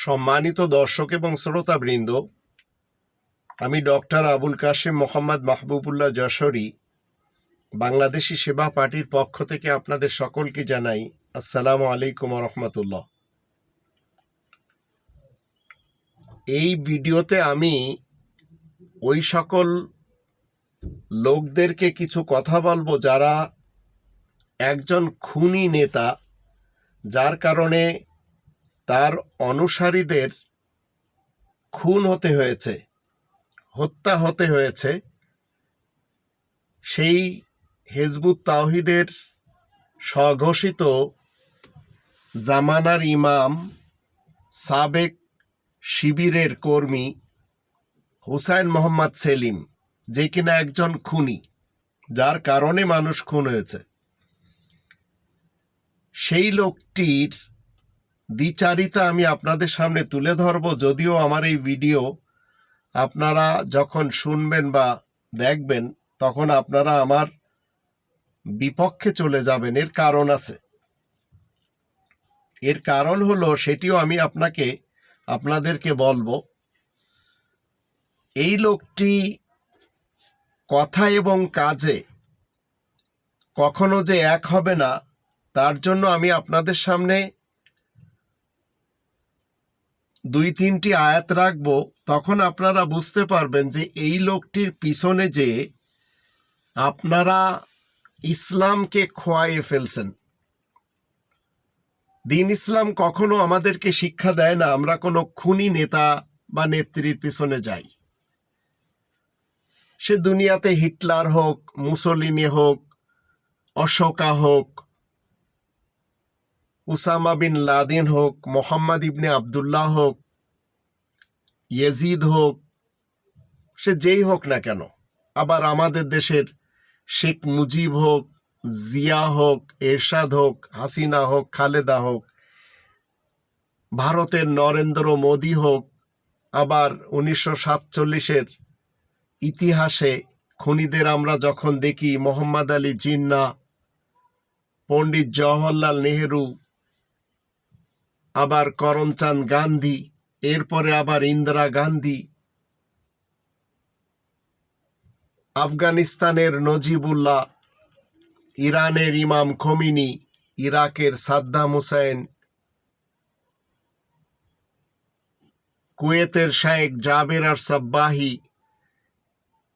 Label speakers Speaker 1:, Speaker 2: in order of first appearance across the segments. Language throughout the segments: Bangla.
Speaker 1: সম্মানিত দর্শক এবং শ্রোতাবৃন্দ, আমি ডক্টর আবুল কাশেম মোহাম্মদ মাহবুবুল্লাহ যশোরী বাংলাদেশি সেবা পার্টির পক্ষ থেকে আপনাদের সকলকে জানাই আসসালামু আলাইকুম রহমতুল্লাহ। এই ভিডিওতে আমি ওই সকল লোকদেরকে কিছু কথা বলবো যারা একজন খুনি নেতা, যার কারণে তার অনুসারীদের খুন হতে হয়েছে, হত্যা হতে হয়েছে। সেই হিজবুত তাওহীদের স্বঘোষিত জামানার ইমাম, সাবেক শিবিরের কর্মী হুসাইন মোহাম্মদ সেলিম, যে কিনা একজন খুনি, যার কারণে মানুষ খুন হয়েছে, সেই লোকটির দ্বিচারিতা আমি আপনাদের সামনে তুলে ধরব। যদিও আমার এই ভিডিও আপনারা যখন শুনবেন বা দেখবেন তখন আপনারা আমার বিপক্ষে চলে যাবেন। এর কারণ আছে। এর কারণ হলো, সেটিও আমি আপনাদেরকে বলবো। এই লোকটি কথা এবং কাজে কখনো যে এক হবে না, তার জন্য আমি আপনাদের সামনে 2-3টি আয়াত রাখবো। তখন আপনারা বুঝতে পারবেন যে এই লোকটির পিছনে যে আপনারা ইসলামকে খোয়াইয়ে ফেলছেন। দিন ইসলাম কখনো আমাদেরকে শিক্ষা দেয় না আমরা কোনো খুনি নেতা বা নেত্রীর পিছনে যাই। সে দুনিয়াতে হিটলার হোক, মুসলিনি হোক, অশোকা হোক, উসামা বিন লাদেন হোক, মোহাম্মদ ইবনে আবদুল্লাহ হোক, ইয়েজিদ হোক, সে যেই হোক না কেন। আবার আমাদের দেশের শেখ মুজিব হোক, জিয়া হোক, এরশাদ হোক, হাসিনা হোক, খালেদা হোক, ভারতের নরেন্দ্র মোদী হোক, আবার 1947-এর ইতিহাসে খুনিদের আমরা যখন দেখি, মোহাম্মদ আলী জিন্নাহ, পণ্ডিত জওহরলাল নেহেরু, আবার করমচাঁদ গান্ধী, এরপরে আবার ইন্দিরা গান্ধী, আফগানিস্তানের নজিবুল্লাহ, ইরানের ইমাম খোমেনি, ইরাকের সাদ্দাম হুসাইন, কুয়েতের শায়েখ জাবের আর সাব্বাহি।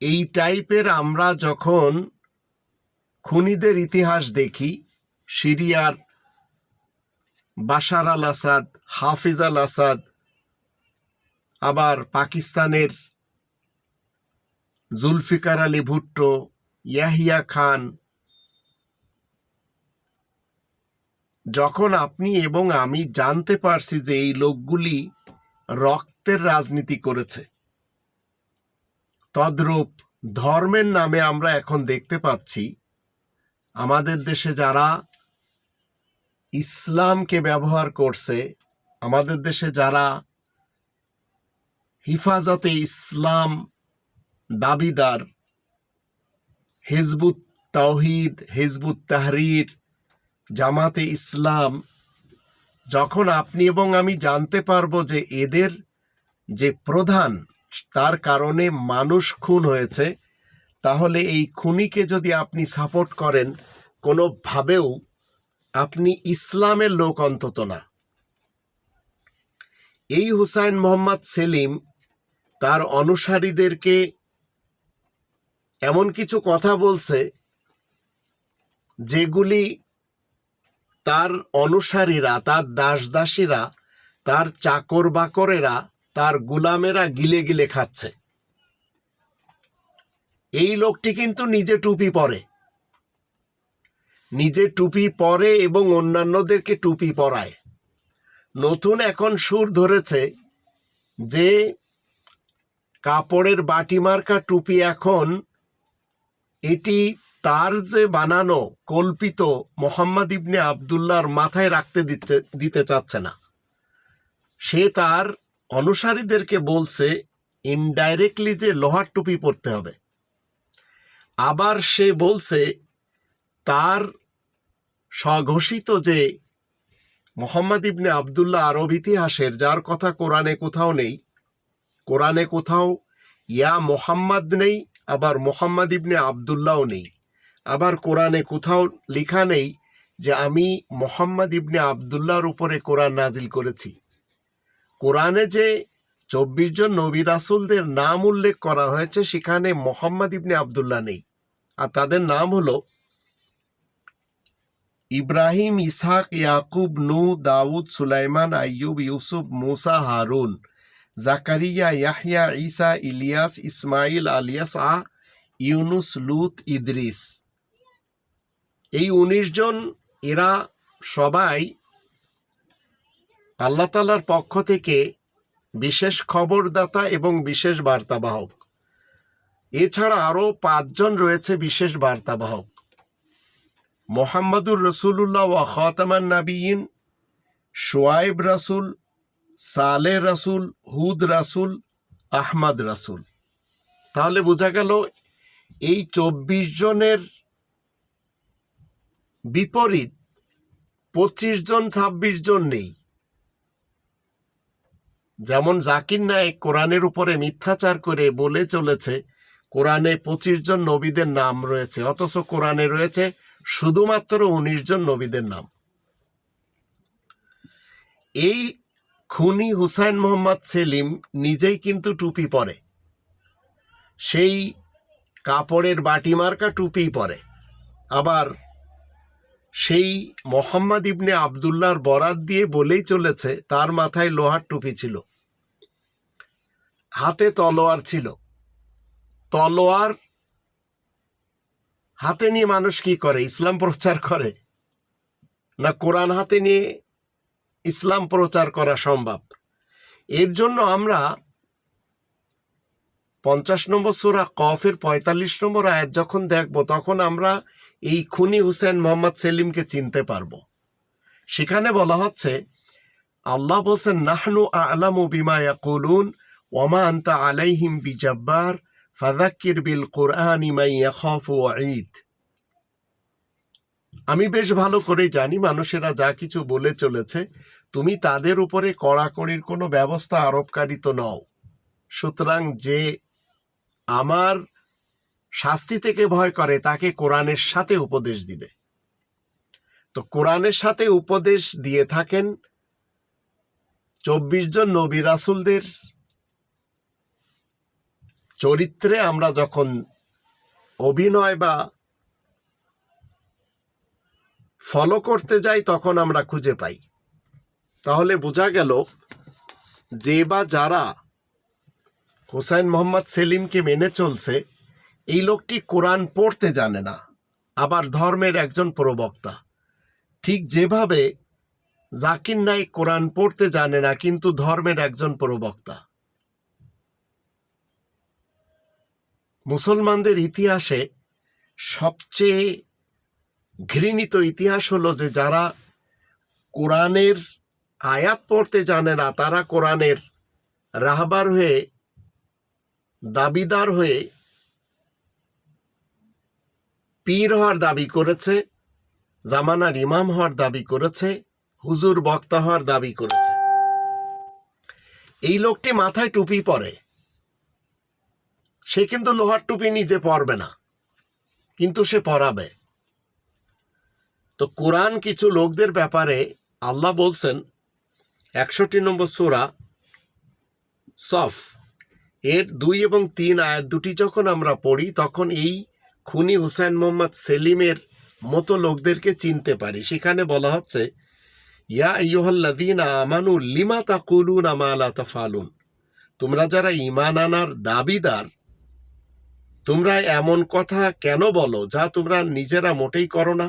Speaker 1: এই টাইপের আমরা যখন খুনিদের ইতিহাস দেখি, সিরিয়ার বাশার আল আসাদ, হাফিজ আল আসাদ, আবার পাকিস্তানের জুলফিকার আলী ভুট্টো, ইয়াহিয়া খান, যখন আপনি এবং আমি জানতে পারছি যে এই লোকগুলি রক্তের রাজনীতি করেছে, তদ্রূপ ধর্মের নামে আমরা এখন দেখতে পাচ্ছি আমাদের দেশে যারা ইসলামকে ব্যবহার করছে, আমাদের দেশে যারা হিফাজতে ইসলাম দাবিদার, হিজবুত তাওহীদ, হিজবুত তাহরীর, জামাতে ইসলাম, যখন আপনি এবং আমি জানতে পারবো যে এদের যে প্রধান, তার কারণে মানুষ খুন হয়েছে, তাহলে এই খুনিকে যদি আপনি সাপোর্ট করেন, কোনোভাবেও আপনি ইসলামের লোক অন্তত না। এই হুসাইন মোহাম্মদ সেলিম তার অনুসারীদেরকে এমন কিছু কথা বলছে যেগুলি তার অনুসারীরা, তার দাসদাসীরা, তার চাকর বাকরেরা, তার গুলামেরা গিলে গিলে খাচ্ছে। এই লোকটি কিন্তু নিজে টুপি পরে, নিজে টুপি পরে এবং অন্যান্যদেরকে টুপি পরায়। নতুন এখন সুর ধরেছে যে কাপড়ের বাটি মার্কা টুপি, এখন এটি তার যে বানানো কল্পিত মোহাম্মদ ইবনে আবদুল্লাহর মাথায় রাখতে দিতে চাচ্ছে না। সে তার অনুসারীদেরকে বলছে ইনডাইরেক্টলি যে লোহার টুপি পরতে হবে। আবার সে বলছে তার স্বঘোষিত যে মোহাম্মদ ইবনে আবদুল্লাহ আরব ইতিহাসের, যার কথা কোরআনে কোথাও নেই। কোরআনে কোথাও ইয়া মোহাম্মদ নেই, আবার মোহাম্মদ ইবনে আবদুল্লাহও নেই। আবার কোরআনে কোথাও লেখা নেই যে আমি মোহাম্মদ ইবনে আবদুল্লাহর উপরে কোরআন নাজিল করেছি। কোরআনে যে 24 জন নবী রাসূলদের নাম উল্লেখ করা হয়েছে সেখানে মোহাম্মদ ইবনে আবদুল্লাহ নেই। আর তাদের নাম হলো ইব্রাহিম, ইসহাক, ইয়াকুব, নূহ, দাউদ, সুলাইমান, আইয়ুব, ইউসুফ, মুসা, হারুন, জাকারিয়া, ইয়াহইয়া, ঈসা, ইলিয়াস, ইসমাইল, আলিয়াসা, ইউনুস, লূত, ইদ্রিস। এই 19 জন, এরা সবাই আল্লাহ তাআলার পক্ষ থেকে বিশেষ খবরদাতা এবং বিশেষ বার্তাবাহক। এছাড়া আরো 5 জন রয়েছে বিশেষ বার্তাবাহক: মোহাম্মদুর রসুল্লাহ ওয়া খাতামান নাবিয়িন, শুআয়ব রাসূল, সালেহ রাসূল, হুদ রাসূল, আহমদ রাসূল। তাহলে বোঝা গেল এই 24 জনের বিপরীত 25 জন 26 জন নেই। যেমন জাকির নায়েক কোরআনের উপরে মিথ্যাচার করে বলে চলেছে কোরআনে 25 জন নবীদের নাম রয়েছে, অথচ কোরআনে রয়েছে শুধুমাত্র 19 জন নবীদের নাম। এই খুনি হুসাইন মোহাম্মদ সেলিম নিজেই কিন্তু টুপি পরে, সেই কাপড়ের বাটি মার্কা টুপি পরে। আবার সেই মোহাম্মদ ইবনে আবদুল্লাহর বরাত দিয়ে বলেই চলেছে তার মাথায় লোহার টুপি ছিল, হাতে তলোয়ার ছিল। তলোয়ার হাতে নিয়ে মানুষ কি করে? ইসলাম প্রচার করে না? কোরআন হাতে নিয়ে ইসলাম প্রচার করা সম্ভব? এর জন্য আমরা 50 নম্বর সূরা কফের 45 নম্বর আয়াত যখন দেখব তখন আমরা এই খুনি হুসেন মোহাম্মদ সেলিমকে চিনতে পারবো। সেখানে বলা হচ্ছে, আল্লাহ বলছেন, নাহনু আ'লামু বিমা ইয়াকুলুন ওয়া মা আনতা আলাইহিম বিজাব্বার ফাযাক্কির বিল কুরআনি মান ইয়াখাফু ওয়াঈদ। আমি বেশ ভালো করে জানি মানুষেরা যা কিছু বলে চলেছে, তুমি তাদের উপরে কড়াকড়ির কোনো ব্যবস্থা আরোপকারী তো নও। সুতরাং যে আমার শাস্তি থেকে ভয় করে তাকে কোরআনের সাথে উপদেশ দিবে। তো কোরআনের সাথে উপদেশ দিয়ে থাকেন 24 জন নবী রাসূলদের চরিত্রে আমরা যখন অভিনয় বা ফলো করতে যাই তখন আমরা খুঁজে পাই। তাহলে বোঝা গেল যে বা যারা হুসাইন মোহাম্মদ সেলিমকে মেনে চলছে, এই লোকটি কোরআন পড়তে জানে না, আবার ধর্মের একজন প্রবক্তা। ঠিক যেভাবে জাকির নায়েক কোরআন পড়তে জানে না কিন্তু ধর্মের একজন প্রবক্তা। মুসলমানদের ইতিহাসে সবচেয়ে ঘৃণিত ইতিহাস হলো যে যারা কোরআনের আয়াত পড়তে জানে না তারা কোরআনের রাহবার হয়ে, দাবিদার হয়ে পীর হওয়ার দাবি করেছে, জামানার ইমাম হওয়ার দাবি করেছে, হুজুর বক্তা হওয়ার দাবি করেছে। এই লোকটি মাথায় টুপি পরে, সে কিন্তু লোহার টুপি নিজে পরবে না, কিন্তু সে পরাবে। তো কোরআন কিছু লোকদের ব্যাপারে আল্লাহ বলছেন 61 নম্বর সূরা সফ এর 2 এবং 3 আয়াত দুটি যখন আমরা পড়ি তখন এই খুনি হুসাইন মোহাম্মদ সেলিমের মতো লোকদেরকে চিনতে পারি। সেখানে বলা হচ্ছে, ইয়া আইয়ুহাল্লাযীনা আমানু লিমা তাকুলুনা মা লা তাফআলুন, তোমরা যারা ঈমান আনার দাবিদার, তোমরা এমন কথা কেন বলো যা তোমরা নিজেরা মোটেই করো না।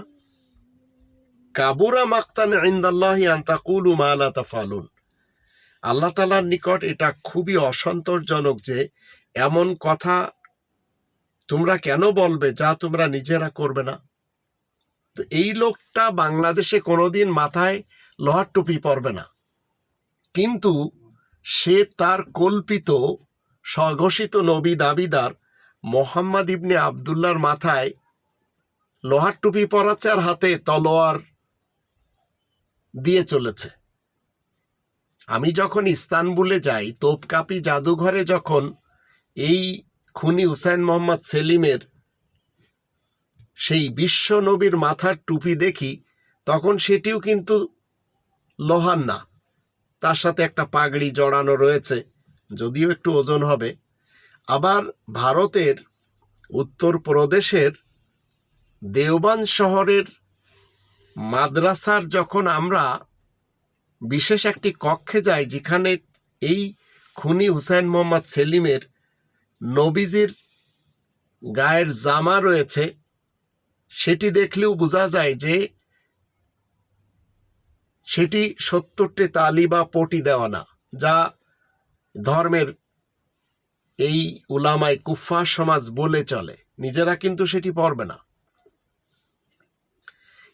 Speaker 1: কাবুরা মাকতান ইনদাল্লাহি আন তাকুলু মা লা তাফআলুন, আল্লাহ তাআলার নিকট এটা খুবই অসন্তোষজনক যে এমন কথা তোমরা কেন বলবে যা তোমরা নিজেরা করবে না। তো এই লোকটা বাংলাদেশে কোনোদিন মাথায় লোহার টুপি পরবে না, কিন্তু সে তার কল্পিত স্বঘোষিত নবী দাবিদার মোহাম্মদ ইবনে আবদুল্লাহর মাথায় লোহার টুপি পরাচ্ছে আর হাতে তলোয়ার দিয়ে চলেছে। আমি যখন ইস্তানবুলে যাই, তোপকাপি জাদুঘরে যখন এই খুনি হুসাইন মোহাম্মদ সেলিমের সেই বিশ্ব নবীর মাথার টুপি দেখি, তখন সেটিও কিন্তু লোহার না, তার সাথে একটা পাগড়ি জড়ানো রয়েছে, যদিও একটু ওজন হবে। আবার ভারতের উত্তরপ্রদেশের দেওবান শহরের মাদ্রাসার যখন আমরা বিশেষ একটি কক্ষে যাই, যেখানে এই খুনি হুসাইন মোহাম্মদ সেলিমের নবীজির গায়ের জামা রয়েছে, সেটি দেখলেও বোঝা যায় যে সেটি 70টি তালি বা পটি দেওয়া না, যা ধর্মের এই উলামায়ে কুফফার সমাজ বলে চলে, নিজেরা কিন্তু সেটি পড়বে না।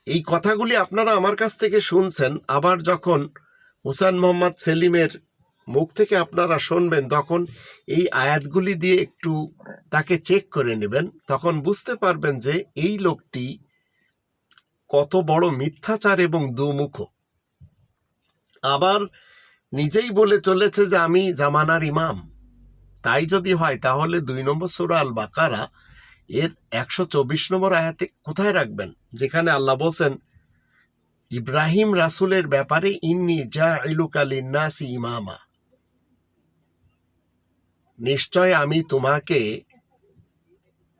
Speaker 1: এই কথাগুলি আপনারা আমার কাছ থেকে শুনছেন, আবার যখন হুসাইন মোহাম্মদ সেলিমের মুখ থেকে আপনারা শুনবেন, তখন এই আয়াতগুলি দিয়ে একটু তাকে চেক করে নেবেন, তখন বুঝতে পারবেন যে এই লোকটি কত বড় মিথ্যাচার এবং দুমুখ। আবার নিজেই বলে চলেছে যে আমি জামানার ইমাম। তাই যদি হয় তাহলে 2 নম্বর সূরা আল বাকারা এর 124 নম্বর আয়াতে কোথায় রাখবেন, যেখানে আল্লাহ বলছেন ইব্রাহিম রাসূলের ব্যাপারে, ইন্নী জাইলুকা লিন্নাসি ইমামা, নিশ্চয় আমি তোমাকে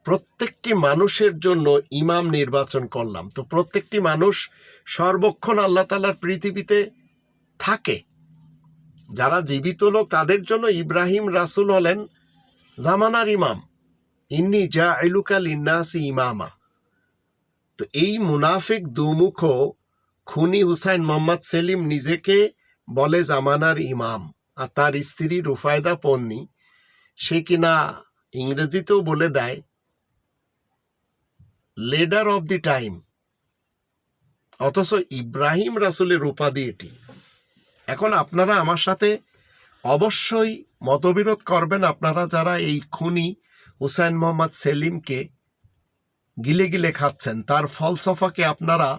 Speaker 1: প্রত্যেকটি মানুষের জন্য ইমাম নির্বাচন করলাম। তো প্রত্যেকটি মানুষ সর্বক্ষণ আল্লাহ তাআলার পৃথিবীতে থাকে, যারা জীবিত লোক তাদের জন্য ইব্রাহিম রাসূল হলেন জামানার ইমাম। ইন্নী জাইলুকা লিন্নাসি ইমামা। তো এই মুনাফিক দুমুখ খুনি হুসাইন মোহাম্মদ সেলিম নিজেকে বলে জামানার ইমাম, আর তার স্ত্রী রুফায়দা পন্নী সে কিনা ইংরেজিতেও বলে দেয় লিডার অব দি টাইম, অথচ ইব্রাহিম রাসূলের উপাধি এটি। এখন আপনারা আমার সাথে অবশ্যই মতবিরোধ করবেন, আপনারা যারা এই খুনি হুসাইন মোহাম্মদ সেলিমকে গিলে গিলে খাচ্ছেন, তার ফলসফাকে আপনারা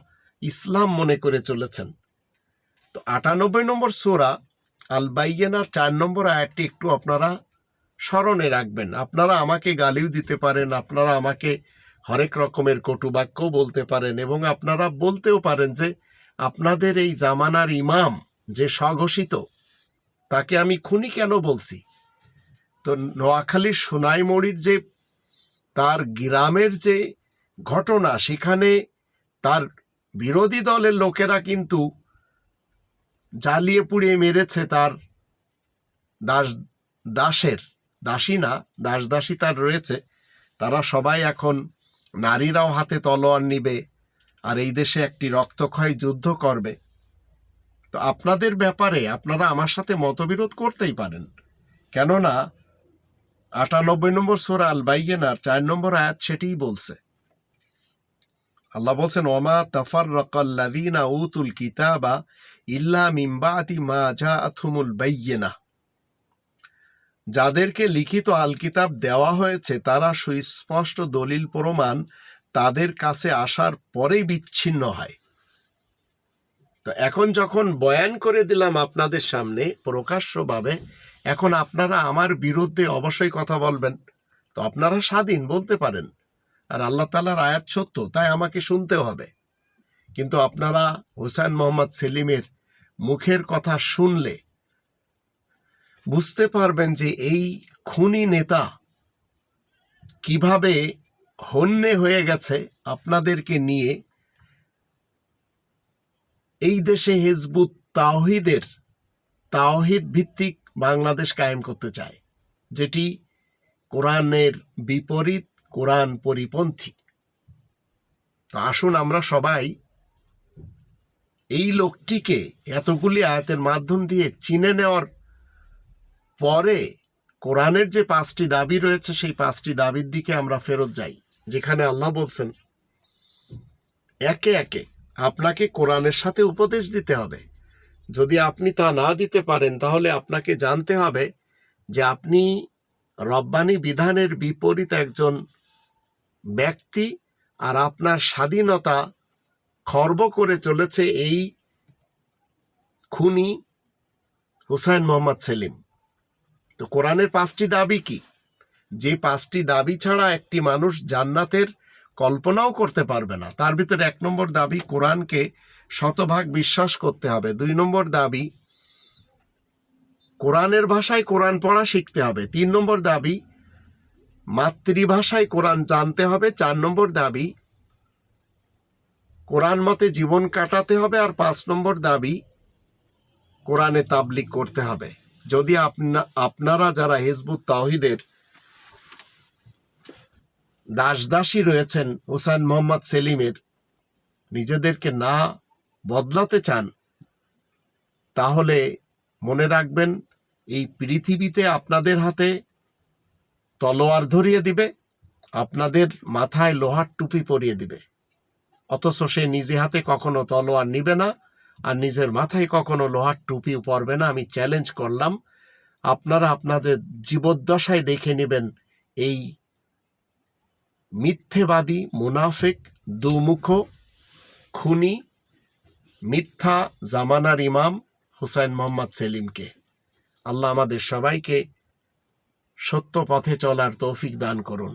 Speaker 1: ইসলাম মনে করে চলেছেন। তো 98 নম্বর সূরা আল বাইয়িনার 4 নম্বর আয়াতটি একটু আপনারা স্মরণে রাখবেন। আপনারা আমাকে গালিও দিতে পারেন, আপনারা আমাকে হরেক রকমের কটুবাক্যও বলতে পারেন, এবং আপনারা বলতেও পারেন যে আপনাদের এই জামানার ইমাম যে স্বঘোষিত, তাকে আমি খুনি কেন বলছি। তো নোয়াখালীর সোনাইমুড়ির যে তার গ্রামের যে ঘটনা, সেখানে তার বিরোধী দলের লোকেরা কিন্তু জ্বালিয়ে পুড়িয়ে মেরেছে তার দাসী না, দাসী তার রয়েছে, তারা সবাই এখন নারীরাও হাতে তলোয়ার নিবে আর এই দেশে একটি রক্তক্ষয়ী যুদ্ধ করবে। তো আপনাদের ব্যাপারে আপনারা আমার সাথে মতবিরোধ করতেই পারেন, কেননা 98 নম্বর সূরা আল বাইয়িনার 4 নম্বর আয়াত সেটিই বলছে। আল্লাহ বলছেন ওমা তাফাররাকাল্লাযীনা উতুল কিতাবা ইল্লা মিন বাদি মা জাআতহুমুল বাইয়িনাহ, যাদেরকে লিখিত আল কিতাব দেওয়া হয়েছে তারা সুস্পষ্ট দলিল প্রমাণ তাদের কাছে আসার পরেই বিচ্ছিন্ন হয়। তো এখন যখন বয়ান করে দিলাম আপনাদের সামনে প্রকাশ্যভাবে, এখন আপনারা আমার বিরুদ্ধে অবশ্যই কথা বলবেন, তো আপনারা স্বাধীন, বলতে পারেন, আর আল্লাহ তাআলার আয়াত সত্য, তাই আমাকে শুনতে হবে। কিন্তু আপনারা হুসাইন মোহাম্মদ সেলিমের মুখের কথা শুনলে বুঝতে পারবেন যে এই খুনি নেতা কিভাবে হন্যে হয়ে গেছে আপনাদেরকে নিয়ে এই দেশে হিজবুত তাওহীদ ভিত্তিক বাংলাদেশ কায়েম করতে চায়, যেটি কোরআনের বিপরীত, কোরআন পরিপন্থী। তো আসুন আমরা সবাই এই লোকটিকে এতগুলি আয়াতের মাধ্যম দিয়ে চিনে নেওয়ার পরে কোরআনের যে 5টি দাবি রয়েছে সেই 5টি দাবির দিকে আমরা ফেরত যাই, যেখানে আল্লাহ বলছেন একে একে আপনাকে কোরআনের সাথে উপদেশ দিতে হবে। যদি আপনি তা না দিতে পারেন তাহলে আপনাকে জানতে হবে যে আপনি রব্বানী বিধানের বিপরীত একজন ব্যক্তি, আর আপনার স্বাধীনতা খর্ব করে চলেছে এই খুনি হুসাইন মোহাম্মদ সেলিম। তো কোরআনের 5টি দাবি কি? যে 5টি দাবি ছাড়া একটি মানুষ জান্নাতের কল্পনাও করতে পারবে না। তার ভিতরে 1 নম্বর দাবি, কোরআনকে শতভাগ বিশ্বাস করতে হবে। 2 নম্বর দাবি, কোরআনের ভাষায় কোরআন পড়া শিখতে হবে। 3 নম্বর দাবি, মাতৃভাষায় কোরআন জানতে হবে। 4 নম্বর দাবি, কোরআন মতে জীবন কাটাতে হবে। আর 5 নম্বর দাবি, কোরআনে তাবলিগ করতে হবে। যদি আপনারা যারা হিজবুত তাওহীদের দাসদাসী রয়েছেন হুসাইন মোহাম্মদ সেলিমের, নিজেদেরকে না বদলাতে চান, তাহলে মনে রাখবেন এই পৃথিবীতে আপনাদের হাতে তলোয়ার ধরিয়ে দিবে, আপনাদের মাথায় লোহার টুপি পরিয়ে দিবে, অথচ সে নিজে হাতে কখনো তলোয়ার নিবে না আর নিজের মাথায় কখনো লোহার টুপি পরবে না। আমি চ্যালেঞ্জ করলাম, আপনারা আপনাদের জীবদ্দশায় দেখে নেবেন এই মিথ্যেবাদী, মুনাফিক, দুমুখ, খুনি, মিথ্যা জামানার ইমাম হুসাইন মোহাম্মদ সেলিমকে। আল্লাহ আমাদের সবাইকে সত্য পথে চলার তৌফিক দান করুন।